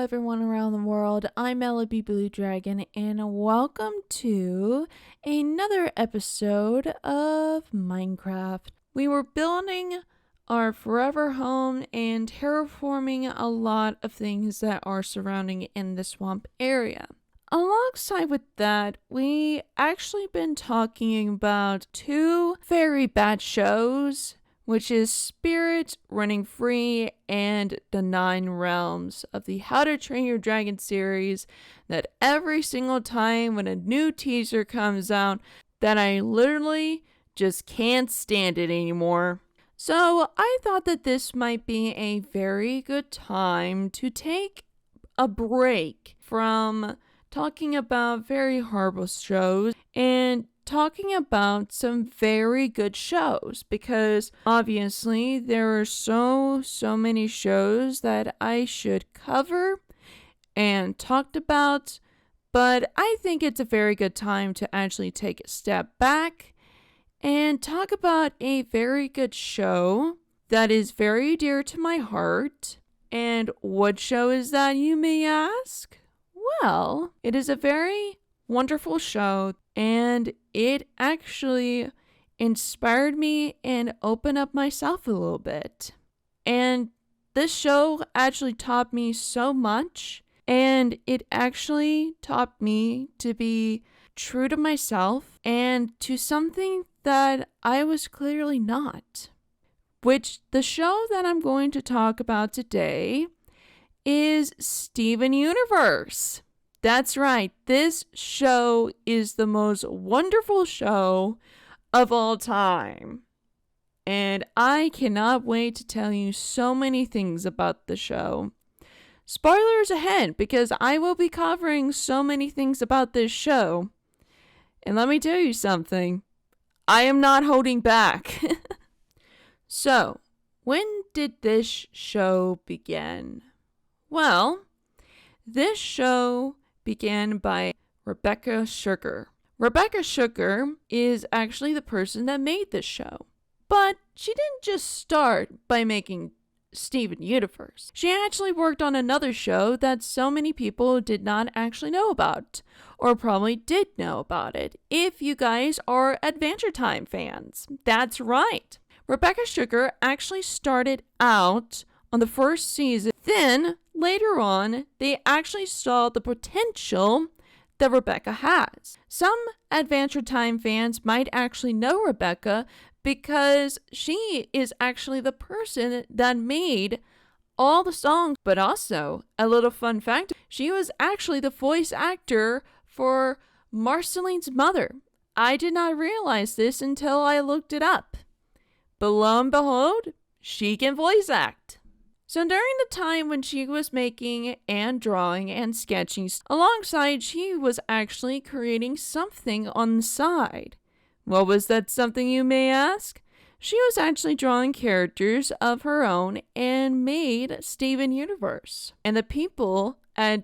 everyone around the world. I'm Melody Blue Dragon, and welcome to another episode of Minecraft. We were building our forever home and terraforming a lot of things that are surrounding in the swamp area. Alongside with that, we actually been talking about two very bad shows, which is Spirit Running Free and the 9 Realms of the How to Train Your Dragon series, that every single time when a new teaser comes out, that I literally just can't stand it anymore. So I thought that this might be a very good time to take a break from talking about very horrible shows and talking about some very good shows, because obviously there are so many shows that I should cover and talked about, but I think it's a very good time to actually take a step back and talk about a very good show that is very dear to my heart. And what show is that, you may ask? Well, it is a very wonderful show, and it actually inspired me and opened up myself a little bit. And this show actually taught me so much, and it actually taught me to be true to myself and to something that I was clearly not. Which the show that I'm going to talk about today is Steven Universe. That's right, this show is the most wonderful show of all time. And I cannot wait to tell you so many things about the show. Spoilers ahead, because I will be covering so many things about this show. And let me tell you something, I am not holding back. So, when did this show begin? Well, this show began by Rebecca Sugar. Rebecca Sugar is actually the person that made this show. But she didn't just start by making Steven Universe. She actually worked on another show that so many people did not actually know about, or probably did know about it, if you guys are Adventure Time fans. That's right. Rebecca Sugar actually started out on the first season. Then, later on, they actually saw the potential that Rebecca has. Some Adventure Time fans might actually know Rebecca because she is actually the person that made all the songs. But also, a little fun fact, she was actually the voice actor for Marceline's mother. I did not realize this until I looked it up. But lo and behold, she can voice act. So during the time when she was making and drawing and sketching, alongside she was actually creating something on the side. What was that something, you may ask? She was actually drawing characters of her own and made Steven Universe. And the people at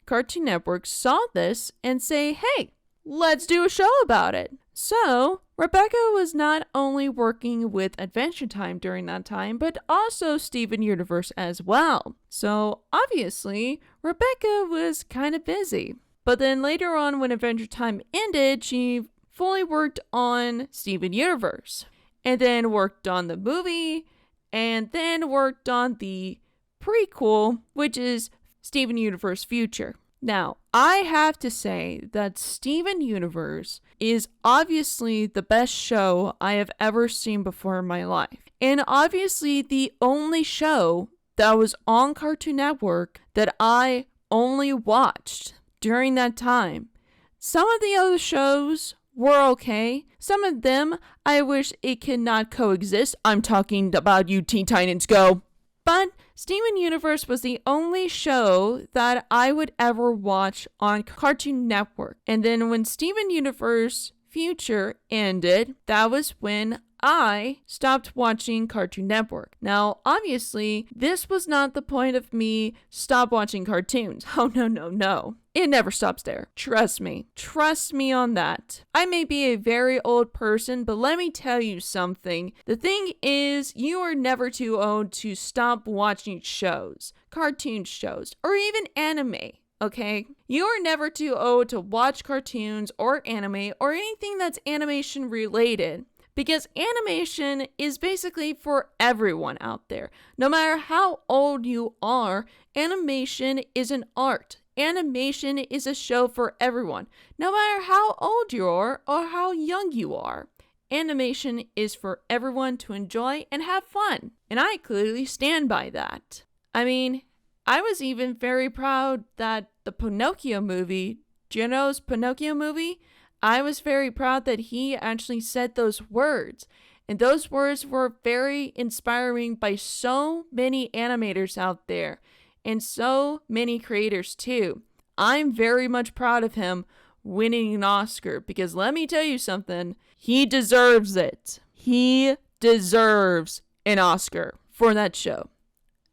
Cartoon Network saw this and say, hey, let's do a show about it. So, Rebecca was not only working with Adventure Time during that time, but also Steven Universe as well. So, obviously, Rebecca was kind of busy. But then later on, when Adventure Time ended, she fully worked on Steven Universe. And then worked on the movie, and then worked on the prequel, which is Steven Universe Future. Now, I have to say that Steven Universe is obviously the best show I have ever seen before in my life. And obviously the only show that was on Cartoon Network that I only watched during that time. Some of the other shows were okay. Some of them, I wish it could not coexist. I'm talking about you Teen Titans Go. But Steven Universe was the only show that I would ever watch on Cartoon Network. And then when Steven Universe Future ended, that was when I stopped watching Cartoon Network. Now, obviously, this was not the point of me stop watching cartoons. Oh, no. It never stops there. Trust me. Trust me on that. I may be a very old person, but let me tell you something. The thing is, you are never too old to stop watching shows, cartoon shows, or even anime. Okay? You are never too old to watch cartoons or anime or anything that's animation related. Because animation is basically for everyone out there. No matter how old you are, animation is an art. Animation is a show for everyone. No matter how old you are or how young you are. Animation is for everyone to enjoy and have fun. And I clearly stand by that. I mean, I was even very proud that the Pinocchio movie, Gino's Pinocchio movie, I was very proud that he actually said those words. And those words were very inspiring by so many animators out there. And so many creators too. I'm very much proud of him winning an Oscar. Because let me tell you something. He deserves it. He deserves an Oscar for that show.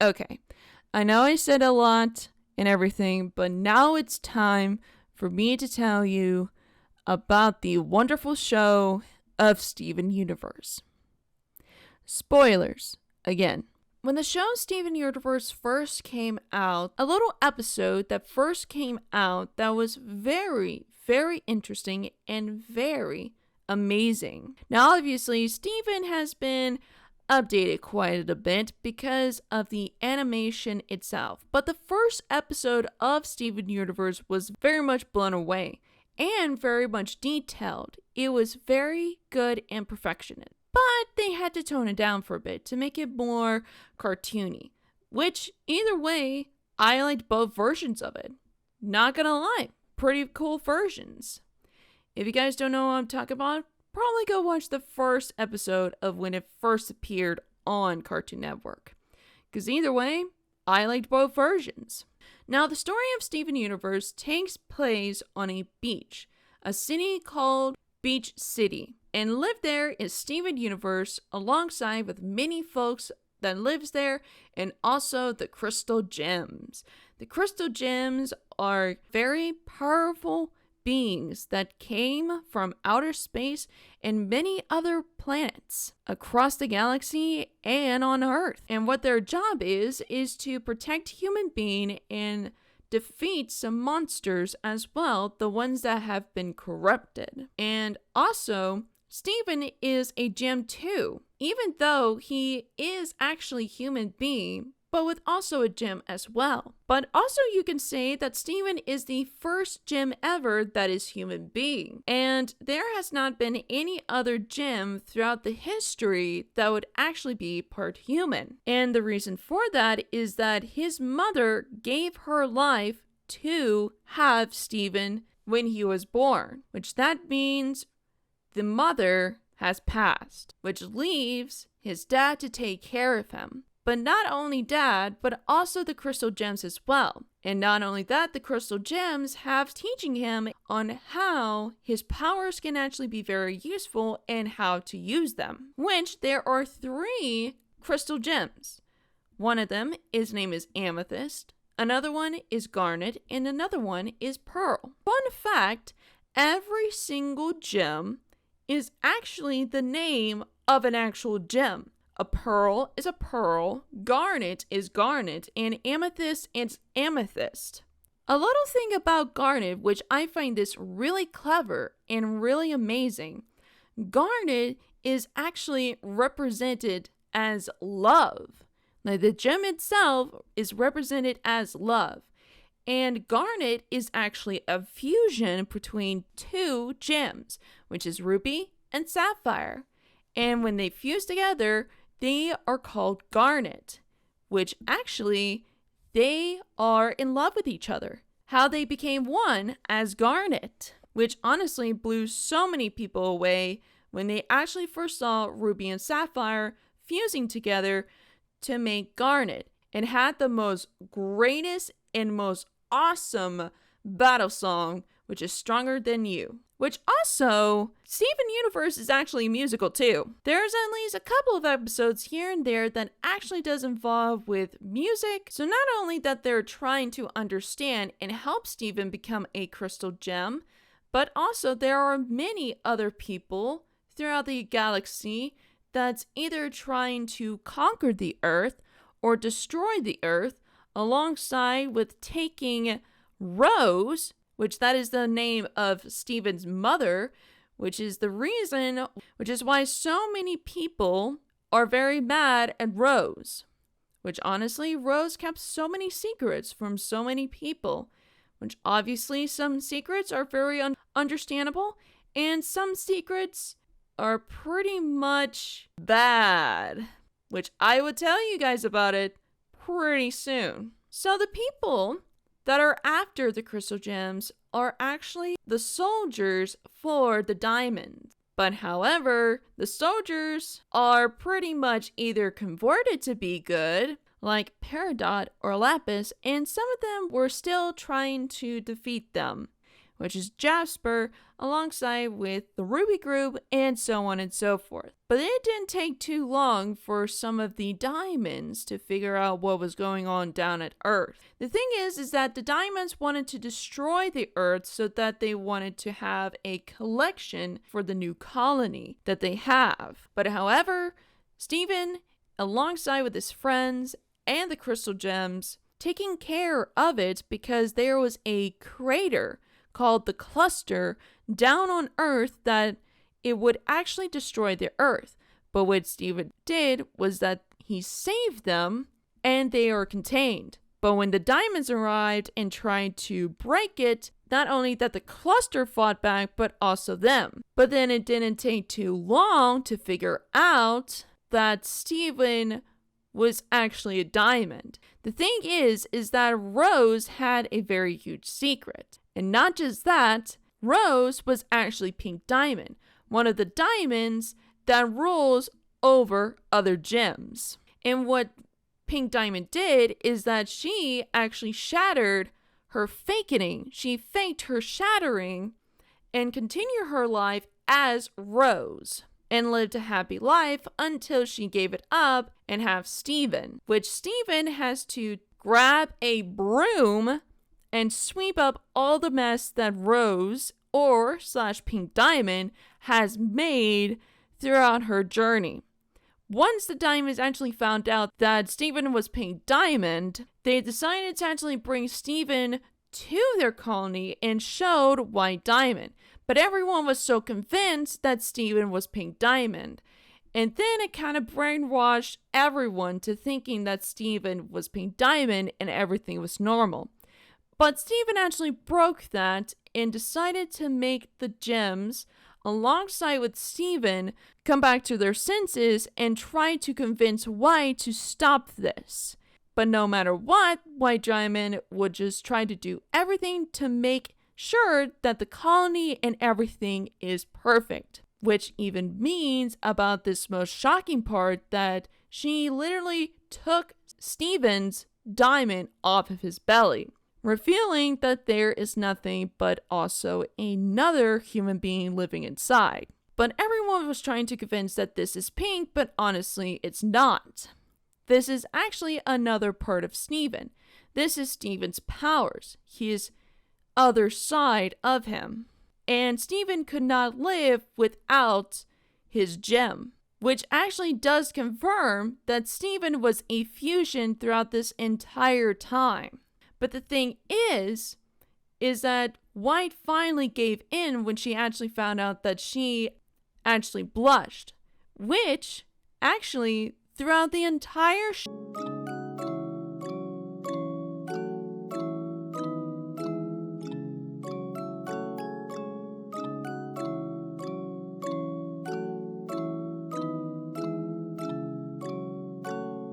Okay. I know I said a lot and everything. But now it's time for me to tell you about the wonderful show of Steven Universe. Spoilers, again. When the show Steven Universe first came out, a little episode that first came out that was very, very interesting and very amazing. Now, obviously, Steven has been updated quite a bit because of the animation itself. But the first episode of Steven Universe was very much blown away. And very much detailed. It was very good and perfectionist. But they had to tone it down for a bit to make it more cartoony. Which, either way, I liked both versions of it. Not gonna lie, pretty cool versions. If you guys don't know what I'm talking about, probably go watch the first episode of when it first appeared on Cartoon Network. Because either way, I liked both versions. Now, the story of Steven Universe takes place on a beach, a city called Beach City, and lived there is Steven Universe alongside with many folks that lives there and also the Crystal Gems. The Crystal Gems are very powerful beings that came from outer space and many other planets across the galaxy and on Earth. And what their job is to protect human being and defeat some monsters as well, the ones that have been corrupted. And also, Steven is a gem too, even though he is actually human being, but with also a gem as well. But also you can say that Steven is the first gem ever that is human being. And there has not been any other gem throughout the history that would actually be part human. And the reason for that is that his mother gave her life to have Steven when he was born, which that means the mother has passed, which leaves his dad to take care of him. But not only Dad, but also the Crystal Gems as well. And not only that, the Crystal Gems have teaching him on how his powers can actually be very useful and how to use them. Which there are 3 Crystal Gems. One of them is named as Amethyst, another one is Garnet, and another one is Pearl. Fun fact, every single gem is actually the name of an actual gem. A pearl is a pearl, garnet is garnet, and amethyst is amethyst. A little thing about garnet, which I find this really clever and really amazing, garnet is actually represented as love. Now, the gem itself is represented as love. And garnet is actually a fusion between 2 gems, which is ruby and sapphire. And when they fuse together, they are called garnet, which actually they are in love with each other. How they became one as garnet, which honestly blew so many people away when they actually first saw ruby and sapphire fusing together to make garnet, and had the most greatest and most awesome battle song, which is Stronger Than You, Which also, Steven Universe is actually a musical too. There's at least a couple of episodes here and there that actually does involve with music. So not only that they're trying to understand and help Steven become a crystal gem, but also there are many other people throughout the galaxy that's either trying to conquer the Earth or destroy the Earth, alongside with taking Rose, which that is the name of Steven's mother, which is why so many people are very mad at Rose. Which honestly, Rose kept so many secrets from so many people, which obviously some secrets are very understandable, and some secrets are pretty much bad, which I will tell you guys about it pretty soon. So the people that are after the crystal gems are actually the soldiers for the diamonds. But however, the soldiers are pretty much either converted to be good, like Peridot or Lapis, and some of them were still trying to defeat them, which is Jasper, alongside with the Ruby Group, and so on and so forth. But it didn't take too long for some of the diamonds to figure out what was going on down at Earth. The thing is that the diamonds wanted to destroy the Earth so that they wanted to have a collection for the new colony that they have. But however, Steven, alongside with his friends and the crystal gems, taking care of it because there was a crater called the cluster down on Earth that it would actually destroy the Earth. But what Steven did was that he saved them and they are contained. But when the diamonds arrived and tried to break it, not only that the cluster fought back, but also them. But then it didn't take too long to figure out that Steven was actually a diamond. The thing is that Rose had a very huge secret. And not just that, Rose was actually Pink Diamond, one of the diamonds that rules over other gems. And what Pink Diamond did is that she actually shattered her fakening. She faked her shattering and continued her life as Rose and lived a happy life until she gave it up and have Steven, which Steven has to grab a broom and sweep up all the mess that Rose or / Pink Diamond has made throughout her journey. Once the diamonds actually found out that Steven was Pink Diamond, they decided to actually bring Steven to their colony and showed White Diamond. But everyone was so convinced that Steven was Pink Diamond. And then it kind of brainwashed everyone to thinking that Steven was Pink Diamond and everything was normal. But Steven actually broke that and decided to make the gems, alongside with Steven, come back to their senses and try to convince White to stop this. But no matter what, White Diamond would just try to do everything to make sure that the colony and everything is perfect. Which even means about this most shocking part that she literally took Steven's diamond off of his belly, revealing that there is nothing but also another human being living inside. But everyone was trying to convince that this is Pink, but honestly, it's not. This is actually another part of Steven. This is Steven's powers, his other side of him. And Steven could not live without his gem, which actually does confirm that Steven was a fusion throughout this entire time. But the thing is that White finally gave in when she actually found out that she actually blushed, which actually throughout the entire